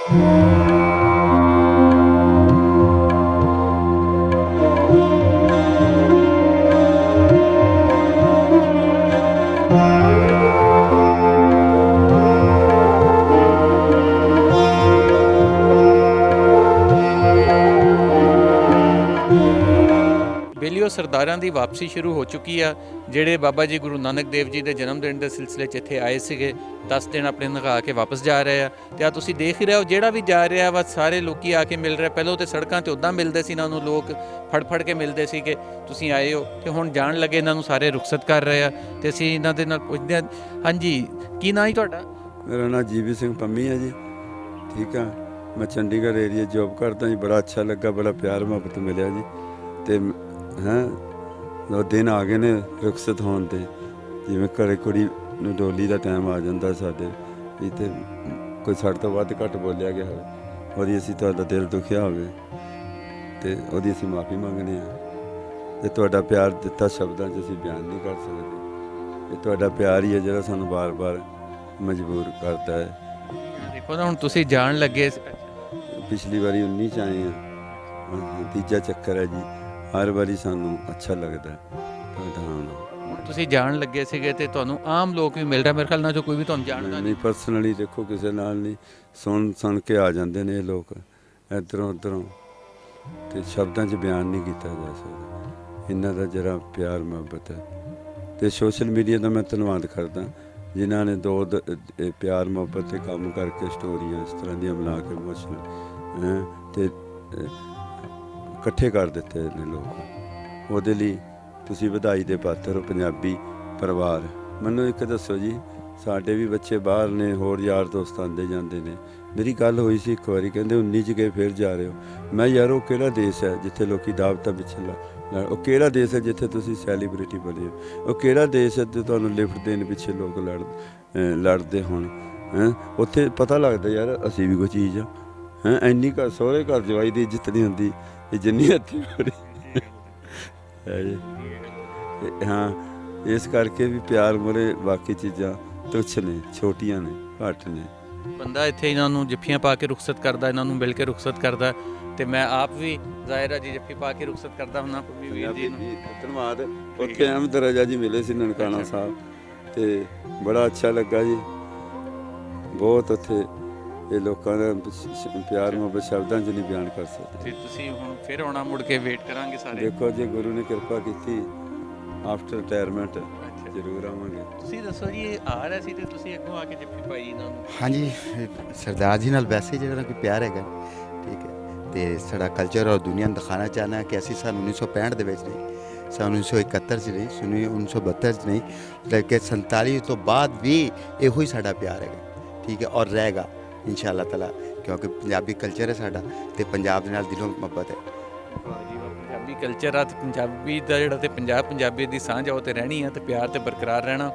ਬੇਲੀਓ ਸਰਦਾਰਾਂ ਦੀ ਵਾਪਸੀ ਸ਼ੁਰੂ ਹੋ ਚੁੱਕੀ ਆ, ਜਿਹੜੇ ਬਾਬਾ ਜੀ ਗੁਰੂ ਨਾਨਕ ਦੇਵ ਜੀ ਦੇ ਜਨਮ ਦਿਨ ਦੇ ਸਿਲਸਿਲੇ 'ਚ ਇੱਥੇ ਆਏ ਸੀਗੇ। 10 ਦਿਨ ਆਪਣੇ ਲਗਾ ਕੇ ਵਾਪਸ ਜਾ ਰਹੇ ਆ ਤੇ ਆ ਤੁਸੀਂ ਦੇਖ ਹੀ ਰਹੇ ਹੋ, ਜਿਹੜਾ ਵੀ ਜਾ ਰਿਹਾ ਵਾ ਸਾਰੇ ਲੋਕੀ ਆ ਕੇ ਮਿਲ ਰਹੇ। ਪਹਿਲਾਂ ਤੇ ਸੜਕਾਂ ਤੇ ਉੱਦਾਂ ਮਿਲਦੇ ਸੀ ਇਹਨਾਂ ਨੂੰ, ਲੋਕ ਫੜ ਕੇ ਮਿਲਦੇ ਸੀ ਕਿ ਤੁਸੀਂ ਆਏ ਹੋ, ਤੇ ਹੁਣ ਜਾਣ ਲੱਗੇ ਇਹਨਾਂ ਨੂੰ ਸਾਰੇ ਰੁਖਸਤ ਕਰ ਰਹੇ ਆ ਤੇ ਅਸੀਂ ਇਹਨਾਂ ਦੇ ਨਾਲ ਪੁੱਛਦੇ ਹਾਂ। ਹਾਂਜੀ, ਕੀ ਨਾਂ ਹੈ ਤੁਹਾਡਾ? ਮੇਰਾ ਨਾਮ ਜੀਵੀ ਸਿੰਘ ਪੰਮੀ ਹੈ ਜੀ। ਠੀਕ ਆ, ਮੈਂ ਚੰਡੀਗੜ੍ਹ ਏਰੀਆ ਜੋਬ ਕਰਦਾ ਜੀ। ਬੜਾ ਅੱਛਾ ਲੱਗਾ, ਬੜਾ ਪਿਆਰ ਮੁਹੱਬਤ ਮਿਲਿਆ ਜੀ। ਤੇ ਉਹ ਦਿਨ ਆ ਗਏ ਨੇ ਰੁਖਸਤ ਹੋਣ ਤੇ, ਜਿਵੇਂ ਘਰੇ ਕੁੜੀ ਨੂੰ ਡੋਲੀ ਦਾ ਟਾਈਮ ਆ ਜਾਂਦਾ ਸਾਡੇ ਵੀ, ਤੇ ਕੋਈ ਸਾਡੇ ਤੋਂ ਵੱਧ ਘੱਟ ਬੋਲਿਆ ਗਿਆ ਹੋਵੇ, ਉਹਦੀ ਅਸੀਂ ਤੁਹਾਡਾ ਦਿਲ ਦੁਖਿਆ ਹੋਵੇ ਤੇ ਉਹਦੀ ਅਸੀਂ ਮਾਫੀ ਮੰਗਦੇ ਹਾਂ। ਤੇ ਤੁਹਾਡਾ ਪਿਆਰ ਦਿੱਤਾ ਸ਼ਬਦਾਂ 'ਚ ਅਸੀਂ ਬਿਆਨ ਨਹੀਂ ਕਰ ਸਕਦੇ। ਇਹ ਤੁਹਾਡਾ ਪਿਆਰ ਹੀ ਹੈ ਜਿਹੜਾ ਸਾਨੂੰ ਵਾਰ-ਵਾਰ ਮਜਬੂਰ ਕਰਦਾ ਹੈ। ਦੇਖੋ ਨਾ, ਹੁਣ ਤੁਸੀਂ ਜਾਣ ਲੱਗੇ, ਪਿਛਲੀ ਵਾਰੀ 19 'ਚ ਆਏ ਹਾਂ, ਤੀਜਾ ਚੱਕਰ ਹੈ ਜੀ। ਹਰ ਵਾਰੀ ਸਾਨੂੰ ਅੱਛਾ ਲੱਗਦਾ ਤੁਹਾਡਾ ਆਉਣਾ। ਤੁਸੀਂ ਜਾਣ ਲੱਗੇ ਸੀਗੇ ਤੇ ਤੁਹਾਨੂੰ ਆਮ ਲੋਕ ਵੀ ਮਿਲ ਰਿਹਾ, ਮੇਰੇ ਖਿਆਲ ਨਾਲ ਜੋ ਕੋਈ ਵੀ ਤੁਹਾਨੂੰ ਜਾਣਦਾ ਨਹੀਂ, ਪਰਸਨਲੀ ਦੇਖੋ ਕਿਸੇ ਨਾਲ ਨਹੀਂ, ਸੁਣ ਕੇ ਆ ਜਾਂਦੇ ਨੇ ਇਹ ਲੋਕ ਇੱਧਰੋਂ ਉੱਧਰੋਂ, ਤੇ ਸ਼ਬਦਾਂ 'ਚ ਬਿਆਨ ਨਹੀਂ ਕੀਤਾ ਜਾ ਸਕਦਾ ਇਹਨਾਂ ਦਾ ਜਿਹੜਾ ਪਿਆਰ ਮੁਹੱਬਤ ਹੈ। ਤੇ ਸੋਸ਼ਲ ਮੀਡੀਆ ਦਾ ਮੈਂ ਧੰਨਵਾਦ ਕਰਦਾ ਜਿਨ੍ਹਾਂ ਨੇ ਪਿਆਰ ਮੁਹੱਬਤ 'ਤੇ ਕੰਮ ਕਰਕੇ ਸਟੋਰੀਆਂ ਇਸ ਤਰ੍ਹਾਂ ਦੀਆਂ ਬਣਾ ਕੇ ਇਮੋਸ਼ਨਲ ਤੇ ਇਕੱਠੇ ਕਰ ਦਿੱਤੇ ਨੇ ਲੋਕ। ਉਹਦੇ ਲਈ ਤੁਸੀਂ ਵਧਾਈ ਦੇ ਪਾਤਰ ਹੋ ਪੰਜਾਬੀ ਪਰਿਵਾਰ। ਮੈਨੂੰ ਇੱਕ ਦੱਸੋ ਜੀ, ਸਾਡੇ ਵੀ ਬੱਚੇ ਬਾਹਰ ਨੇ, ਹੋਰ ਯਾਰ ਦੋਸਤ ਆਉਂਦੇ ਜਾਂਦੇ ਨੇ। ਮੇਰੀ ਗੱਲ ਹੋਈ ਸੀ ਇੱਕ ਵਾਰੀ, ਕਹਿੰਦੇ 19 'ਚ ਗਏ ਫਿਰ ਜਾ ਰਹੇ ਹੋ। ਮੈਂ ਯਾਰ ਉਹ ਕਿਹੜਾ ਦੇਸ਼ ਹੈ ਜਿੱਥੇ ਲੋਕੀ ਦਾਵਤਾਂ ਪਿੱਛੇ ਉਹ ਕਿਹੜਾ ਦੇਸ਼ ਹੈ ਜਿੱਥੇ ਤੁਸੀਂ ਸੈਲੀਬ੍ਰਿਟੀ ਬਣੇ ਹੋ? ਉਹ ਕਿਹੜਾ ਦੇਸ਼ ਹੈ ਤੇ ਤੁਹਾਨੂੰ ਲਿਫਟ ਦੇਣ ਪਿੱਛੇ ਲੋਕ ਲੜਦੇ ਹੋਣ? ਉੱਥੇ ਪਤਾ ਲੱਗਦਾ ਯਾਰ ਅਸੀਂ ਵੀ ਕੋਈ ਚੀਜ਼ ਆ। ਇੰਨੀ ਘਰ ਸਹੁਰੇ ਘਰ ਜਵਾਈ ਦੀ ਇੱਜ਼ਤ ਨਹੀਂ ਹੁੰਦੀ ਇਹ ਜਿੰਨੀ ਹੱਥੀ ਹੋਰੀ ਹੈ ਜੀ। ਹਾਂ, ਇਸ ਕਰਕੇ ਵੀ ਪਿਆਰ ਮੁਰੇ ਬਾਕੀ ਚੀਜ਼ਾਂ ਤੁੱਛ ਨੇ, ਛੋਟੀਆਂ ਨੇ, ਘੱਟ ਨੇ। ਬੰਦਾ ਇੱਥੇ ਇਹਨਾਂ ਨੂੰ ਜੱਫੀਆਂ ਪਾ ਕੇ ਰੁਖਸਤ ਕਰਦਾ, ਇਹਨਾਂ ਨੂੰ ਮਿਲ ਕੇ ਰੁਖਸਤ ਕਰਦਾ, ਤੇ ਮੈਂ ਆਪ ਵੀ ਜ਼ਾਹਿਰਾ ਜੀ ਜੱਫੀ ਪਾ ਕੇ ਰੁਖਸਤ ਕਰਦਾ ਹੁੰਦਾ ਪੰਮੀ ਵੀਰ ਜੀ ਨੂੰ। ਧੰਨਵਾਦ। ਉੱਥੇ ਅਹਿਮਦ ਰਜਾ ਜੀ ਮਿਲੇ ਸੀ ਨਨਕਾਣਾ ਸਾਹਿਬ, ਤੇ ਬੜਾ ਅੱਛਾ ਲੱਗਾ ਜੀ ਬਹੁਤ। ਉੱਥੇ ਇਹ ਲੋਕਾਂ ਦਾ ਪਿਆਰ ਮੁਹੱਬਤ ਸ਼ਬਦਾਂ 'ਚ ਨਹੀਂ ਬਿਆਨ ਕਰ ਸਕਦੇ। ਤੇ ਤੁਸੀਂ ਹੁਣ ਫਿਰ ਆਉਣਾ, ਮੁੜ ਕੇ ਵੇਟ ਕਰਾਂਗੇ ਸਾਰੇ। ਦੇਖੋ ਜੇ ਗੁਰੂ ਨੇ ਕਿਰਪਾ ਕੀਤੀ ਆਫਟਰ ਰਿਟਾਇਰਮੈਂਟ ਜ਼ਰੂਰ ਆਵਾਂਗੇ। ਤੁਸੀਂ ਦੱਸੋ ਜੀ, ਇਹ ਆ ਰਿਹਾ ਸੀ ਤੇ ਤੁਸੀਂ ਅੱਗੋਂ ਆ ਕੇ ਜੱਫੀ ਪਾਈ ਇਹਨਾਂ ਨੂੰ? ਹਾਂਜੀ, ਸਰਦਾਰ ਜੀ ਨਾਲ ਵੈਸੇ ਜਿਹੜਾ ਕੋਈ ਪਿਆਰ ਹੈਗਾ, ਠੀਕ ਹੈ। ਤੇ ਸਾਡਾ ਕਲਚਰ ਔਰ ਦੁਨੀਆ ਨੂੰ ਦਿਖਾਉਣਾ ਚਾਹੁੰਦਾ ਕਿ ਅਸੀਂ ਸਾਨੂੰ 1965 ਦੇ ਵਿੱਚ ਨਹੀਂ, ਸਾਨੂੰ 1971 'ਚ ਨਹੀਂ, 1972 'ਚ ਨਹੀਂ, ਬਲਕਿ 47 ਤੋਂ ਬਾਅਦ ਵੀ ਇਹੋ ਹੀ ਸਾਡਾ ਪਿਆਰ ਹੈਗਾ, ਠੀਕ ਹੈ, ਔਰ ਰਹੇਗਾ ਇੰਸ਼ਾਅੱਲਾ ਤਾਲਾ, ਕਿਉਂਕਿ ਪੰਜਾਬੀ ਕਲਚਰ ਹੈ ਸਾਡਾ ਤੇ ਪੰਜਾਬ ਦੇ ਨਾਲ ਦਿਲੋਂ ਮੁਹੱਬਤ ਹੈ। ਪੰਜਾਬੀ ਕਲਚਰ ਆ ਤੇ ਪੰਜਾਬੀ ਦਾ ਜਿਹੜਾ ਤੇ ਪੰਜਾਬੀਅਤ ਦੀ ਸਾਂਝ ਆ ਉਹ ਤੇ ਰਹਿਣੀ ਆ, ਤੇ ਪਿਆਰ ਤੇ ਬਰਕਰਾਰ ਰਹਿਣਾ।